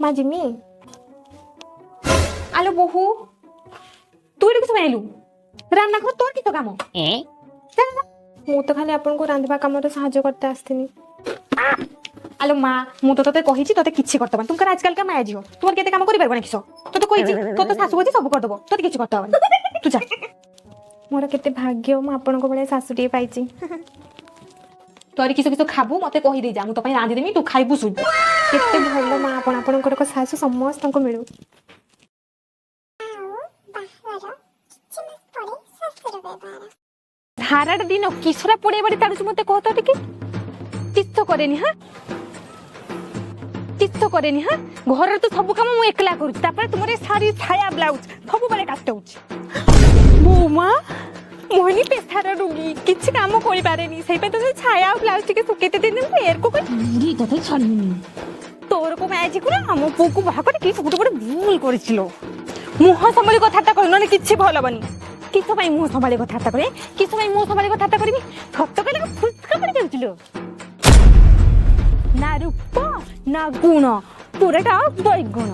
মা জিমি আলো বহু তুই কিছু আইলু রান্না ঘর তোর কিছু কাম ମୁଁ ତ ଖାଲି ଆପଣଙ୍କୁ ରାନ୍ଧିବା କାମରେ ସାହାଯ୍ୟ করতে আসತೀನಿ আলো মা ମୁଁ ତ ତତେ କହିଛି ତତେ କିଛି করতে হবনি তুমি আজকাল কা মায়া ঝিও তোমার কেতে কাম করি পারবো না কিছো তো তো কইছি তো তো শাশু বজি সব করদব তোতে কিছু করতে হবনি তু যা মোর কেতে ভাগ্য ମୁଁ ଆପଣଙ୍କ ଭଳିଆ ଶାଶୁଟିଏ ପାଇଛି তোর কিছু কিছু খাবু মতে কହି দেই যা ମୁଁ ତ ପାଇଁ ରାନ୍ଧି দেমি তু খাইবু শুই কেতে ভাল মা আপন ଆପଣଙ୍କର ଶାଶୁ ସମସ୍ତଙ୍କୁ ମିଳୁ ধারার দিন কিশোরা পড়ে বাড়ি তাড়ুছু মতে কহতো টিকে চিত্ত করেনি হ্যাঁ চিত্ত করেনি হ্যাঁ ঘরের তো সবু কাম মু একলা করুছি তারপরে তোমার শাড়ি ছায়া ব্লাউজ সবুবেলে কাষ্ট হচ্ছে বৌমা মোহনী পেশার রোগী কিছু কাম করি পারেনি সেইপাই তো ছায়া ব্লাউজ টিকে শুকাইতে দিন এরকম বুড়ি কথা ছাড়িনি তোর কম আইছি করে আমার পুকু বাহা করে কি সবুটো বড় ভুল করেছিল মুহ সম্বলি কথাটা কই নলে কিছু ভাল হবনি কিস পাই মুহ সম্বলি কথাটা করে কিস পাই মুহ সম্বলি কথাটা করবি সত্য কইলে ফুসকা পড়ে যাউছিল না রূপ না গুণ পুরাটা বৈগুণ